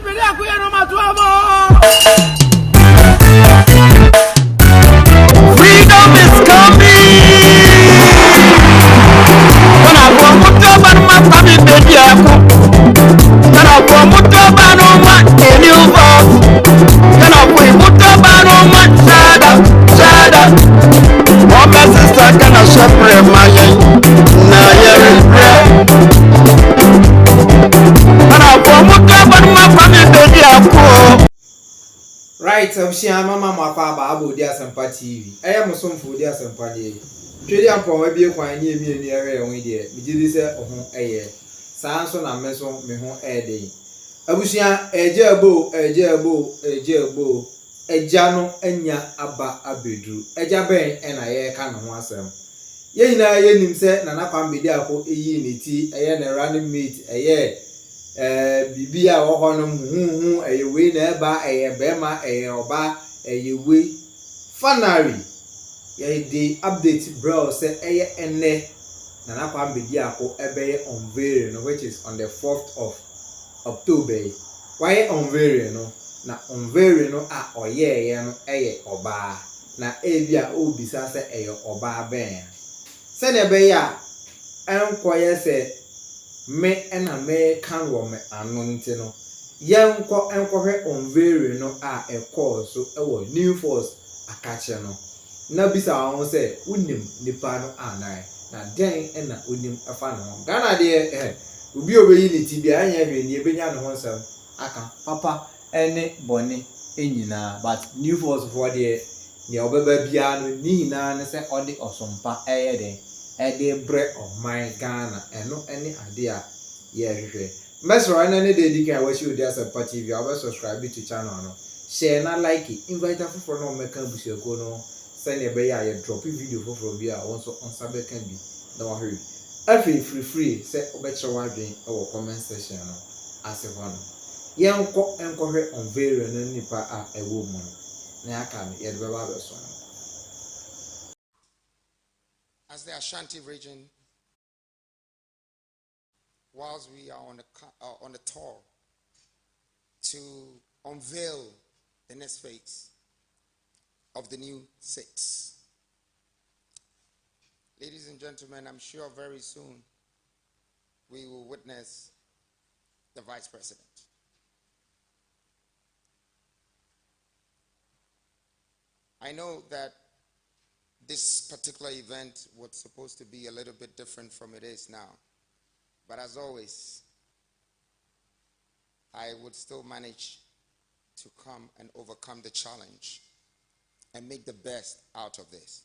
Bediako ya no matuamo. Freedom is coming. Kana kwa mutoba no Kwame Bediako. Kana kwa mutoba no unveil. Kana kwa mutoba no shada. Oba sister kana shopre mayen na yere bread. Right, I'm sure Mama Mapa Abu Dia Sampa TV. I am a son for Dia Sampa Day. Trade up for a beer quite near me in the area with dear. We did this at home a year. Sanson and Mason, me home a day. I wish ya a jabo, a jano, enya abba abedru, a jabe, and I can once them. Ye na ye nim se Nana Kwame Bediako eyi ne ti eye na running mate eye bibi a wo honom hu eye we na eba eye bema eye oba eye we finally ye dey update bro say eye ene Nana Kwame Bediako ebe unveil no, which is on the 4th of October. Why unveil no na unveil no a oye no eye oba na ebia obisa say eye oba ben sene be ya enkoye se me na me kan wo me anu nti no enkohwe unveil no a ekọ so ewo new force akache no na bisa won se unim nipa no anai na den na unim afa no Ghana de obi obeyi ni ti bia anya hwe ni ebenya no honsam aka papa ene boni enyina but new force for the ne obeba bia no ni na ne se odi osompa den ede bre of my Ghana eno any idea ye hwehwe mesro na ne dey dikan wa shi Dia Sampa TV oba subscribe to channel no share na like invite afoforo no meka busuako no send e be ya ye drop video foforo bi a wonso onsa be kan bi na wa hwe afi free say obekere wa dwen e wo comment section no asefo no enkohwe unveil no nipa a ewo mu no na aka me ye de be ba so no. As the Ashanti region, whilst we are on the tour to unveil the next phase of the new 6. Ladies and gentlemen, I'm sure very soon we will witness the Vice President. I know that this particular event was supposed to be a little bit different from it is now. But as always, I would still manage to come and overcome the challenge and make the best out of this.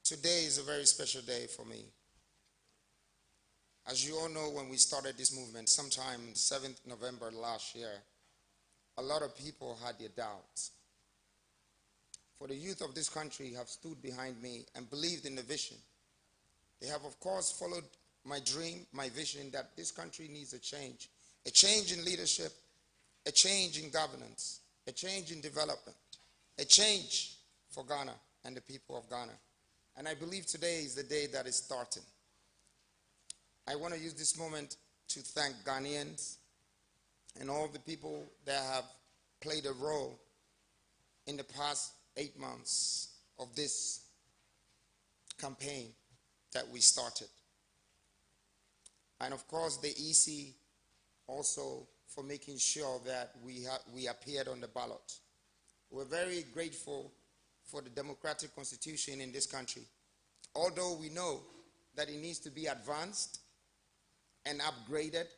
Today is a very special day for me. As you all know, when we started this movement, sometime 7th November last year, a lot of people had their doubts. For the youth of this country have stood behind me and believed in the vision. They have, of course, followed my dream, my vision that this country needs a change in leadership, a change in governance, a change in development, a change for Ghana and the people of Ghana. And I believe today is the day that is starting. I want to use this moment to thank Ghanaians and all the people that have played a role in the past 8 months of this campaign that we started. And of course the EC also for making sure that we appeared on the ballot. We're very grateful for the democratic constitution in this country. Although we know that it needs to be advanced and upgraded,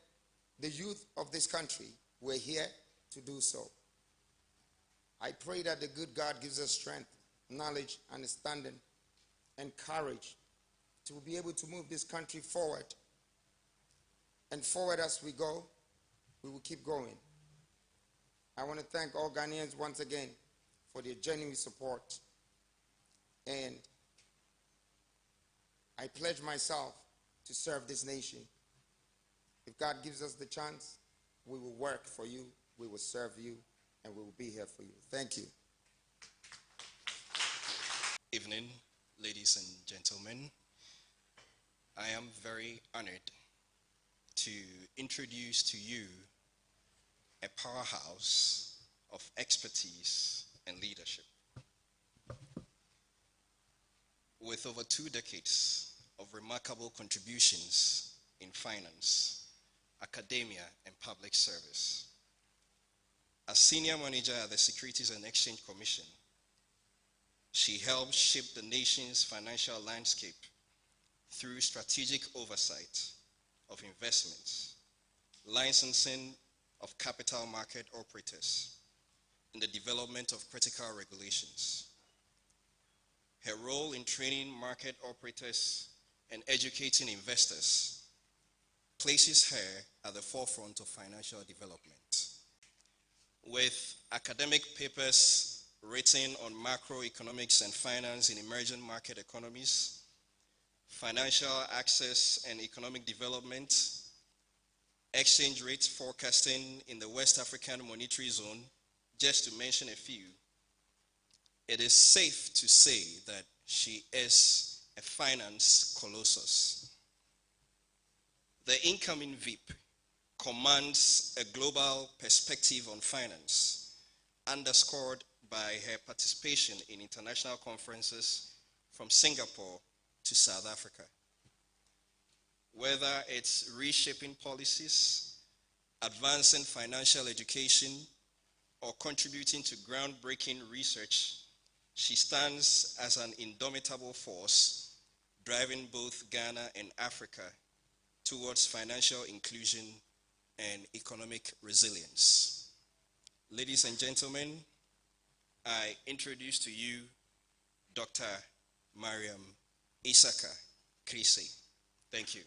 the youth of this country were here to do so. I pray that the good God gives us strength, knowledge, understanding, and courage to be able to move this country forward. And forward as we go, we will keep going. I want to thank all Ghanaians once again for their genuine support. And I pledge myself to serve this nation. If God gives us the chance, we will work for you, we will serve you, and we will be here for you. Thank you. Evening, ladies and gentlemen. I am very honored to introduce to you a powerhouse of expertise and leadership. With over 2 decades of remarkable contributions in finance, academia, and public service. As senior manager at the Securities and Exchange Commission, she helped shape the nation's financial landscape through strategic oversight of investments, licensing of capital market operators, and the development of critical regulations. Her role in training market operators and educating investors places her at the forefront of financial development. With academic papers written on macroeconomics and finance in emerging market economies, financial access and economic development, exchange rate forecasting in the West African Monetary Zone, just to mention a few, it is safe to say that she is a finance colossus. The incoming VIP commands a global perspective on finance, underscored by her participation in international conferences from Singapore to South Africa. Whether it's reshaping policies, advancing financial education, or contributing to groundbreaking research, she stands as an indomitable force, driving both Ghana and Africa towards financial inclusion and economic resilience. Ladies and gentlemen, I introduce to you Dr. Mariam Isaka Krisi. Thank you.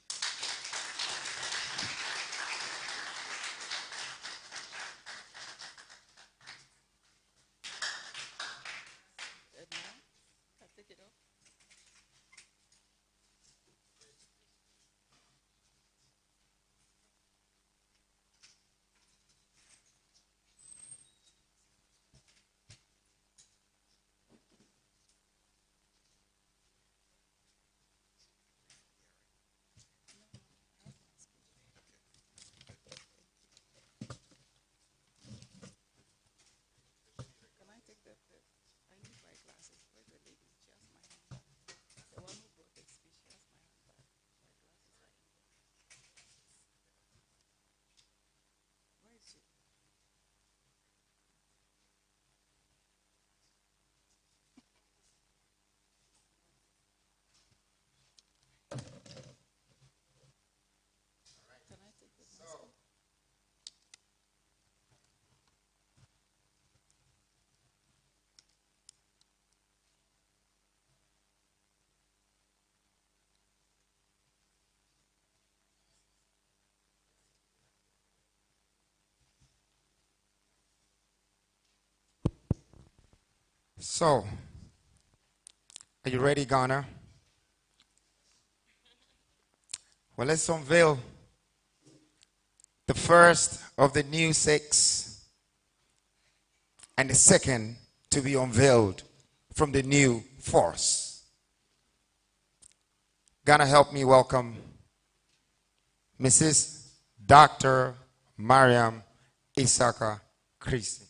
So, are you ready, Ghana? Well, let's unveil the first of the new 6 and the second to be unveiled from the new force. Ghana, help me welcome Mrs. Dr. Mariam Isaka Krisi.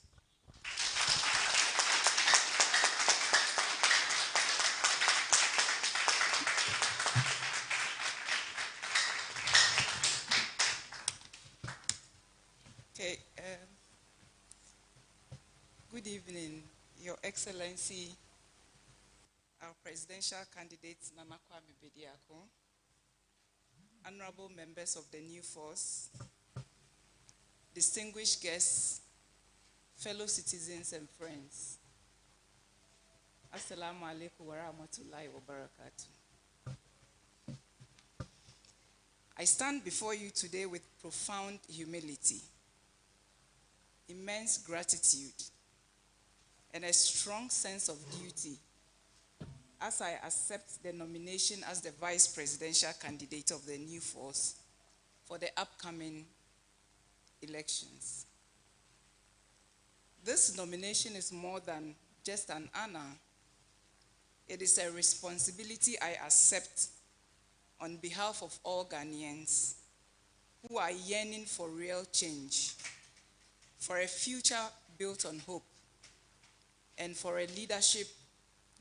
Okay, good evening, Your Excellency, our presidential candidate, Nana Kwame Bediako, honorable members of the new force, distinguished guests, fellow citizens and friends. Assalamu alaikum wa rahmatullahi wa barakatuh. I stand before you today with profound humility, immense gratitude, and a strong sense of duty as I accept the nomination as the vice presidential candidate of the new force for the upcoming elections. This nomination is more than just an honor. It is a responsibility I accept on behalf of all Ghanaians who are yearning for real change, for a future built on hope, and for a leadership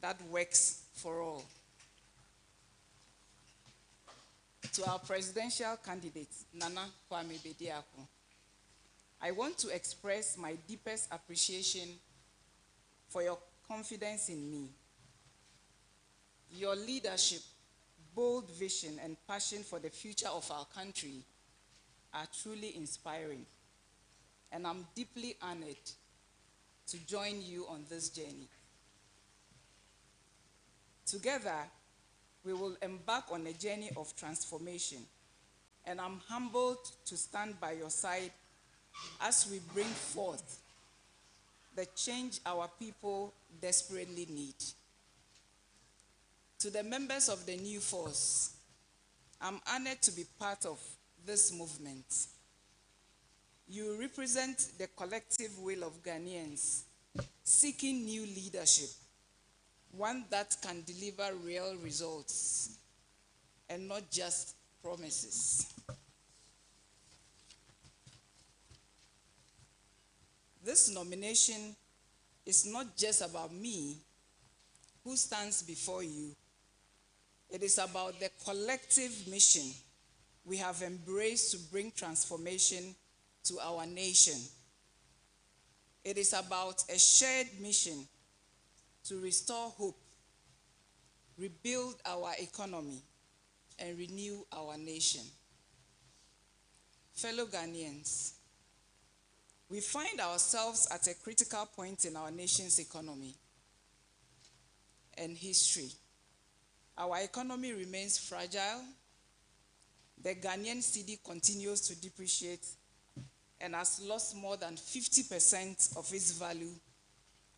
that works for all. To our presidential candidate, Nana Kwame Bediako, I want to express my deepest appreciation for your confidence in me. Your leadership, bold vision, and passion for the future of our country are truly inspiring, and I'm deeply honored to join you on this journey. Together, we will embark on a journey of transformation, and I'm humbled to stand by your side as we bring forth the change our people desperately need. To the members of the new force, I'm honored to be part of this movement. You represent the collective will of Ghanaians seeking new leadership, one that can deliver real results and not just promises. This nomination is not just about me, who stands before you. It is about the collective mission we have embraced to bring transformation to our nation. It is about a shared mission to restore hope, rebuild our economy, and renew our nation. Fellow Ghanaians, we find ourselves at a critical point in our nation's economy and history. Our economy remains fragile. The Ghanaian cedi continues to depreciate and has lost more than 50% of its value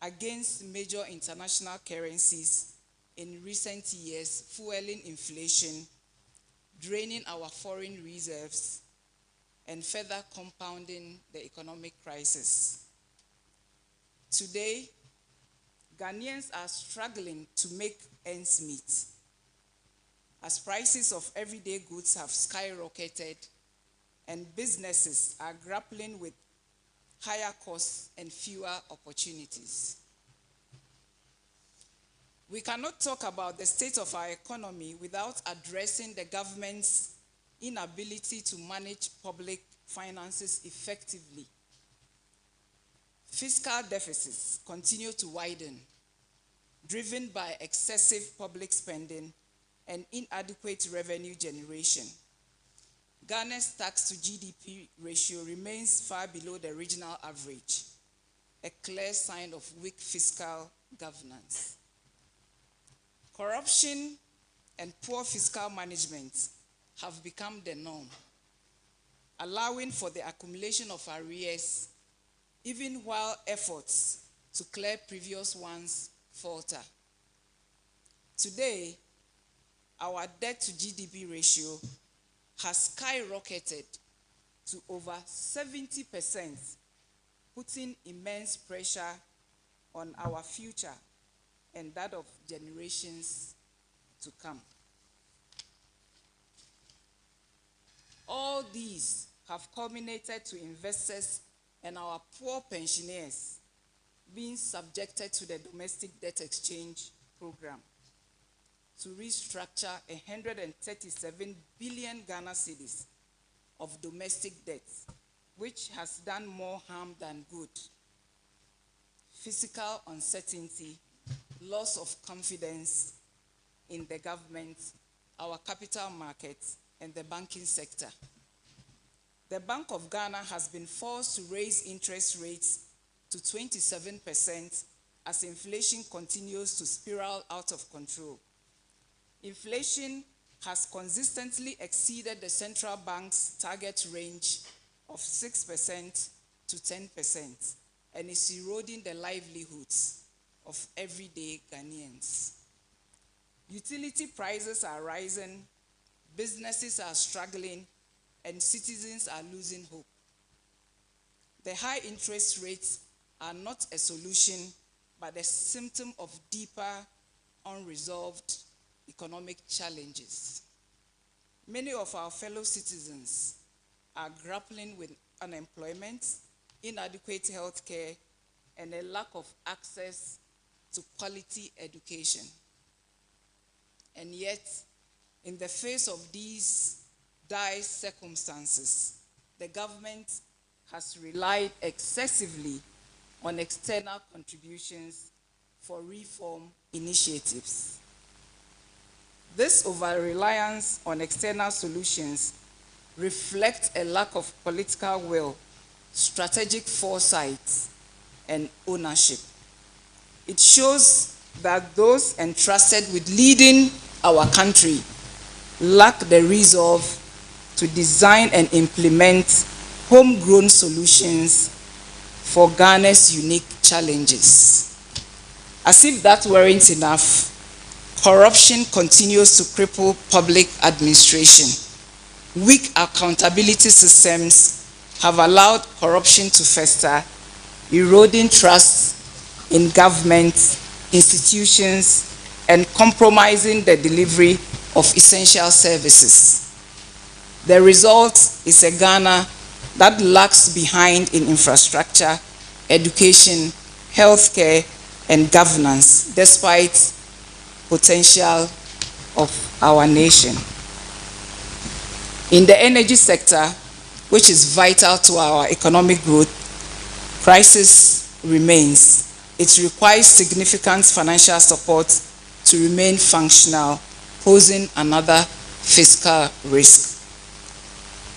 against major international currencies in recent years, fueling inflation, draining our foreign reserves, and further compounding the economic crisis. Today, Ghanaians are struggling to make ends meet, as prices of everyday goods have skyrocketed and businesses are grappling with higher costs and fewer opportunities. We cannot talk about the state of our economy without addressing the government's inability to manage public finances effectively. Fiscal deficits continue to widen, driven by excessive public spending and inadequate revenue generation. Ghana's tax to GDP ratio remains far below the regional average, a clear sign of weak fiscal governance. Corruption and poor fiscal management have become the norm, allowing for the accumulation of arrears, even while efforts to clear previous ones falter. Today, our debt to GDP ratio has skyrocketed to over 70%, putting immense pressure on our future and that of generations to come. All these have culminated to investors and our poor pensioners being subjected to the domestic debt exchange program to restructure 137 billion Ghana cedis of domestic debt, which has done more harm than good. Fiscal uncertainty, loss of confidence in the government, our capital markets, and the banking sector. The Bank of Ghana has been forced to raise interest rates to 27% as inflation continues to spiral out of control. Inflation has consistently exceeded the central bank's target range of 6% to 10% and is eroding the livelihoods of everyday Ghanaians. Utility prices are rising, businesses are struggling, and citizens are losing hope. The high interest rates are not a solution, but a symptom of deeper, unresolved economic challenges. Many of our fellow citizens are grappling with unemployment, inadequate health care, and a lack of access to quality education. And yet, in the face of these dire circumstances, the government has relied excessively on external contributions for reform initiatives. This over-reliance on external solutions reflects a lack of political will, strategic foresight, and ownership. It shows that those entrusted with leading our country lack the resolve to design and implement homegrown solutions for Ghana's unique challenges. As if that weren't enough, corruption continues to cripple public administration. Weak accountability systems have allowed corruption to fester, eroding trust in government, institutions, and compromising the delivery of essential services. The result is a Ghana that lags behind in infrastructure, education, healthcare, and governance, despite potential of our nation. In the energy sector, which is vital to our economic growth, crisis remains. It requires significant financial support to remain functional, posing another fiscal risk.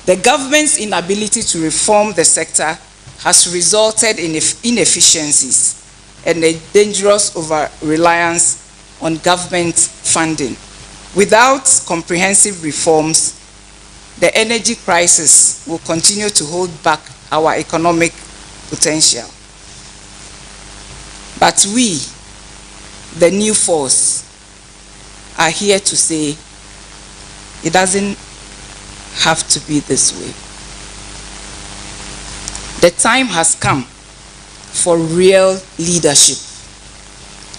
The government's inability to reform the sector has resulted in inefficiencies and a dangerous over-reliance on government funding. Without comprehensive reforms, the energy crisis will continue to hold back our economic potential. But we, the new force, are here to say it doesn't have to be this way. The time has come for real leadership.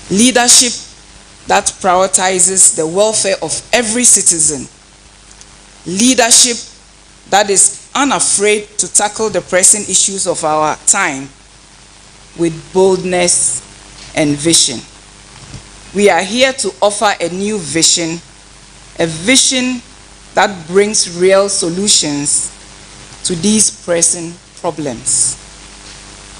Leadership that prioritizes the welfare of every citizen. Leadership that is unafraid to tackle the pressing issues of our time with boldness and vision. We are here to offer a new vision, a vision that brings real solutions to these pressing problems.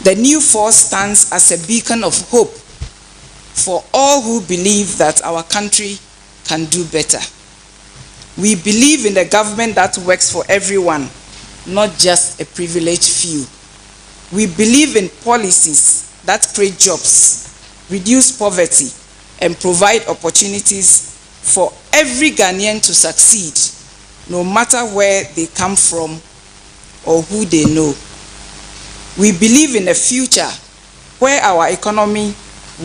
The new force stands as a beacon of hope for all who believe that our country can do better. We believe in a government that works for everyone, not just a privileged few. We believe in policies that create jobs, reduce poverty, and provide opportunities for every Ghanaian to succeed, no matter where they come from or who they know. We believe in a future where our economy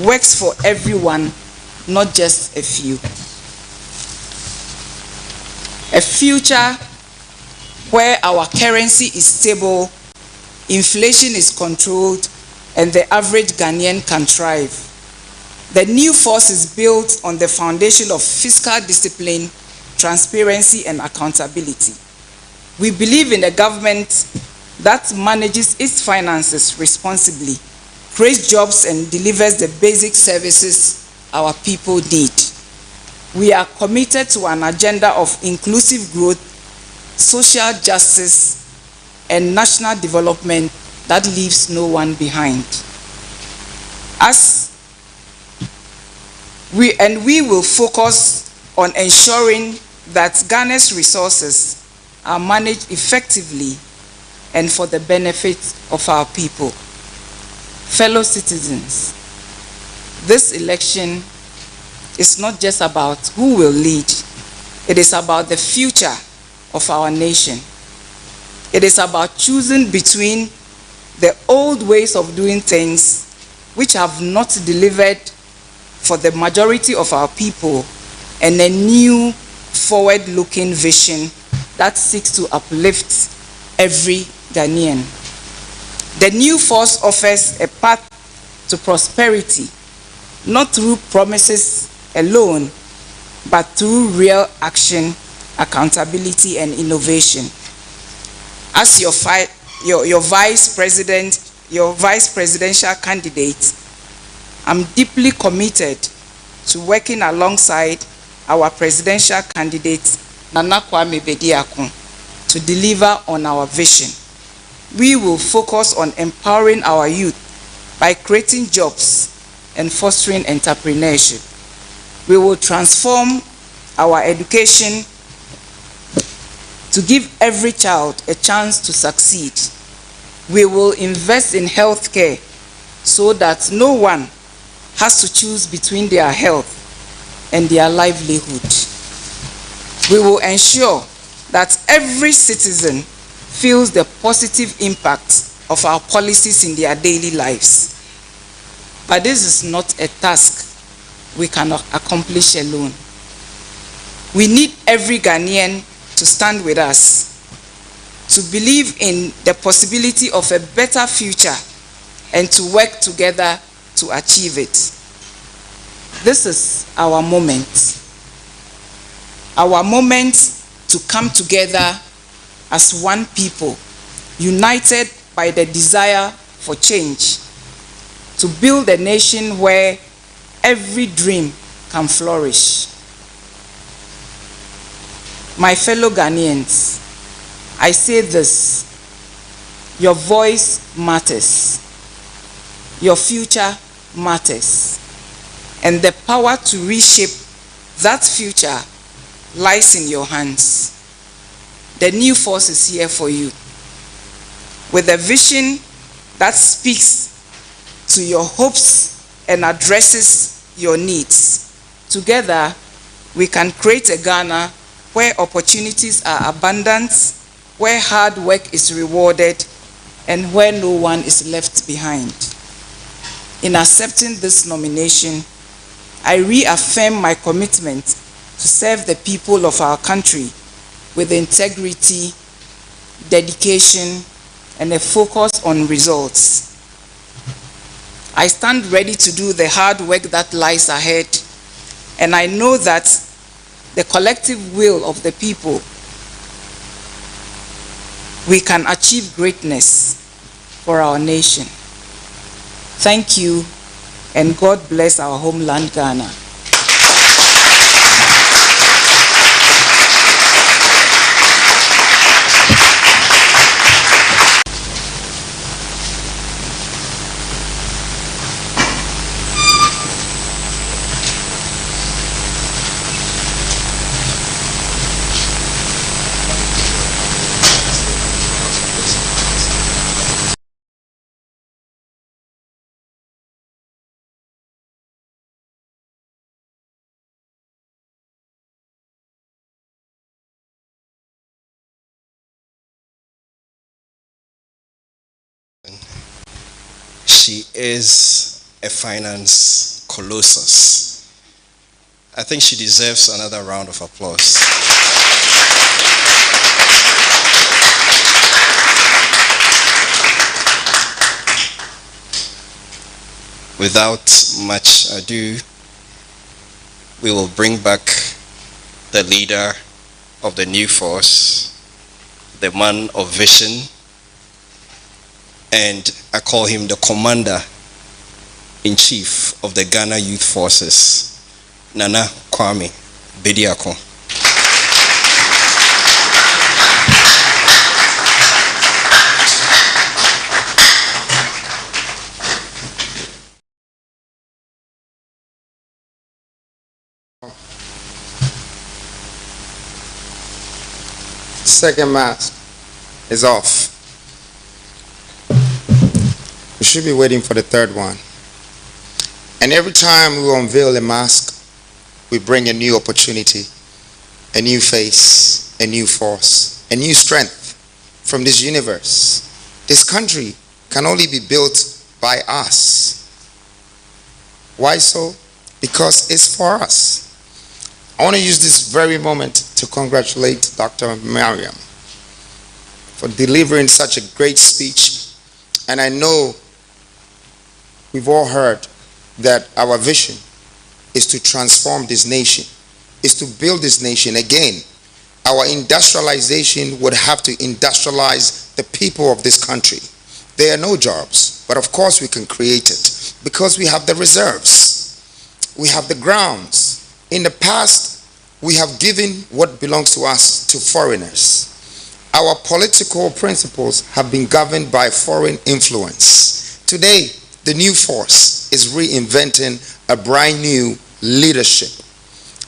works for everyone, not just a few. A future where our currency is stable, inflation is controlled, and the average Ghanaian can thrive. The new force is built on the foundation of fiscal discipline, transparency, and accountability. We believe in a government that manages its finances responsibly, creates jobs, and delivers the basic services our people need. We are committed to an agenda of inclusive growth, social justice, and national development that leaves no one behind. We will focus on ensuring that Ghana's resources are managed effectively and for the benefit of our people. Fellow citizens, this election is not just about who will lead, it is about the future of our nation. It is about choosing between the old ways of doing things which have not delivered for the majority of our people and a new forward-looking vision that seeks to uplift every Ghanaian. The new force offers a path to prosperity, not through promises alone, but through real action, accountability, and innovation. as your vice presidential candidate, I'm deeply committed to working alongside our presidential candidate, Nana Kwame Bediako, to deliver on our vision. We will focus on empowering our youth by creating jobs and fostering entrepreneurship. We will transform our education to give every child a chance to succeed. We will invest in healthcare so that no one has to choose between their health and their livelihood. We will ensure that every citizen feels the positive impact of our policies in their daily lives. But this is not a task we cannot accomplish alone. We need every Ghanaian to stand with us, to believe in the possibility of a better future, and to work together to achieve it. This is our moment to come together as one people, united by the desire for change, to build a nation where every dream can flourish. My fellow Ghanaians, I say this: your voice matters, your future matters, and the power to reshape that future lies in your hands. The new force is here for you, with a vision that speaks to your hopes and addresses your needs. Together, we can create a Ghana where opportunities are abundant, where hard work is rewarded, and where no one is left behind. In accepting this nomination, I reaffirm my commitment to serve the people of our country with integrity, dedication, and a focus on results. I stand ready to do the hard work that lies ahead, and I know that the collective will of the people, we can achieve greatness for our nation. Thank you, and God bless our homeland, Ghana. She is a finance colossus. I think she deserves another round of applause. Without much ado, we will bring back the leader of the new force, the man of vision, and I call him the commander-in-chief of the Ghana Youth Forces, Nana Kwame Bediako. Second mask is off. We should be waiting for the third one. And every time we unveil a mask, we bring a new opportunity, a new face, a new force, a new strength from this universe. This country can only be built by us. Why so? Because it's for us. I want to use this very moment to congratulate Dr. Mariam for delivering such a great speech. And I know we've all heard that our vision is to transform this nation, is to build this nation again our industrialization would have to industrialize the people of this country. There are no jobs, but of course we can create it because we have the reserves. We have the grounds. In the past, we have given what belongs to us to foreigners. Our political principles have been governed by foreign influence. Today, the new force is reinventing a brand new leadership.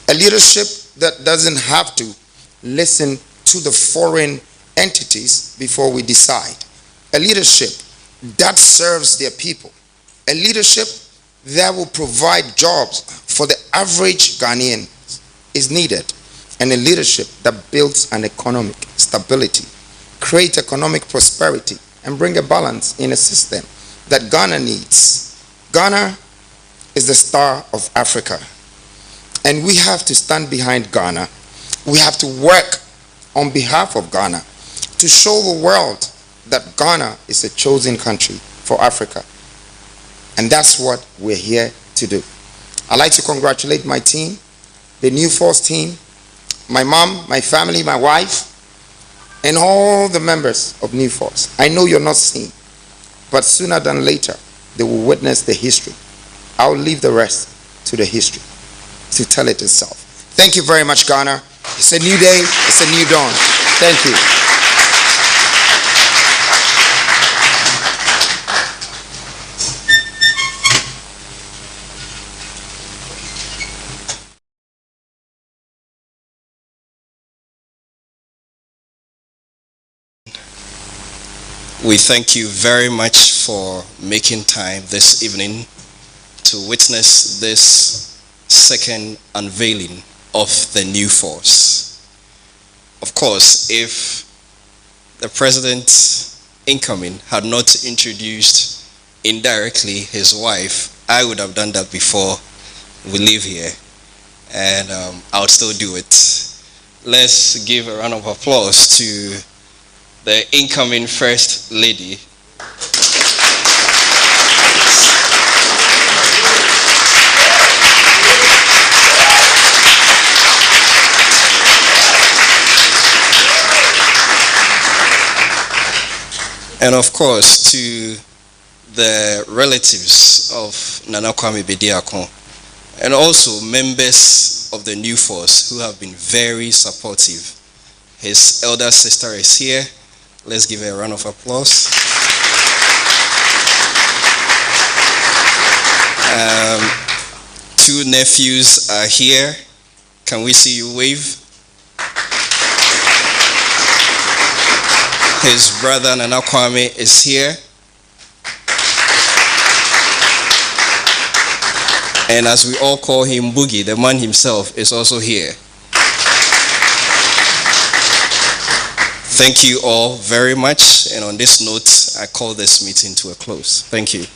A leadership that doesn't have to listen to the foreign entities before we decide. A leadership that serves their people. A leadership that will provide jobs for the average Ghanaian is needed. And a leadership that builds an economic stability, create economic prosperity, and bring a balance in a system that Ghana needs. Ghana is the star of Africa. And we have to stand behind Ghana. We have to work on behalf of Ghana to show the world that Ghana is a chosen country for Africa. And that's what we're here to do. I'd like to congratulate my team, the New Force team, my mom, my family, my wife, and all the members of New Force. I know you're not seen, but sooner than later, they will witness the history. I'll leave the rest to the history to tell it itself. Thank you very much, Ghana. It's a new day. It's a new dawn. Thank you. We thank you very much for making time this evening to witness this second unveiling of the new force. Of course, if the president incoming had not introduced indirectly his wife, I would have done that before we leave here, and I would still do it. Let's give a round of applause to the incoming First Lady. And of course, to the relatives of Nana Kwame Bediako, and also members of the new force who have been very supportive. His elder sister is here. Let's give her a round of applause. Two nephews are here. Can we see you wave? His brother Nana Kwame is here. And as we all call him Boogie, the man himself is also here. Thank you all very much. And on this note, I call this meeting to a close. Thank you.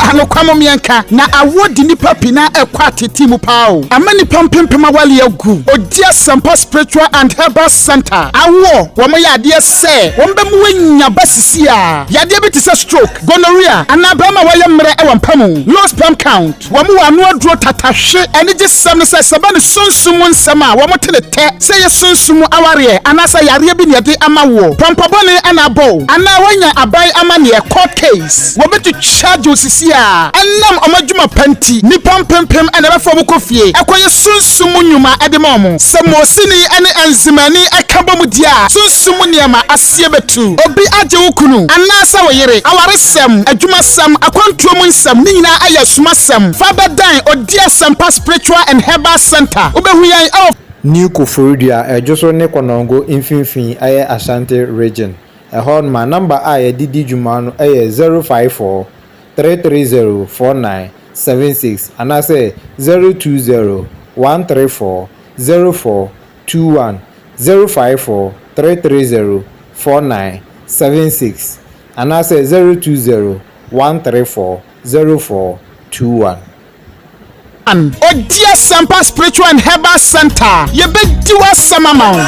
Ano kwamo mianka na awodi nipa pina ekwa tete mu pao amani pampempema wale agu odia sampa spiritual and herbal center awo wo mo yade se wo mbe mu wanya basisi a yade bi tise stroke gonorrhea anabama waye mre e wampamu low sperm count wo mo wanu aduro tatahwe ene je sam se seba ne sunsumu nsam a wo mo telete se ye sunsumu aware anasa yare bi ne yade amawo pampabone anabo ana wanya abai amane e court case wo betu charge osisi a enam omadwuma panti ni pampempem ene be fo kofie akoye sunsumu nyuma edemom se mosini ene enzimani akabom dia sunsumu niama asie betu obi age wukunu anasa woyere awaresem adwuma sam akwantuom nsam ni nyina aya sumasem fa bedan odia sampa spiritual and herbal center obehuyan of New Koforidua ejoso ne konongo infinfin aye Ashanti region ehon ma number aye didi dwuma no aye 054 3304976 and I say 020 134 0421 054 330 4976 and I say 020 134 0421 Odia Sampa Spiritual and Herbal Center. Ye be diwa samamount.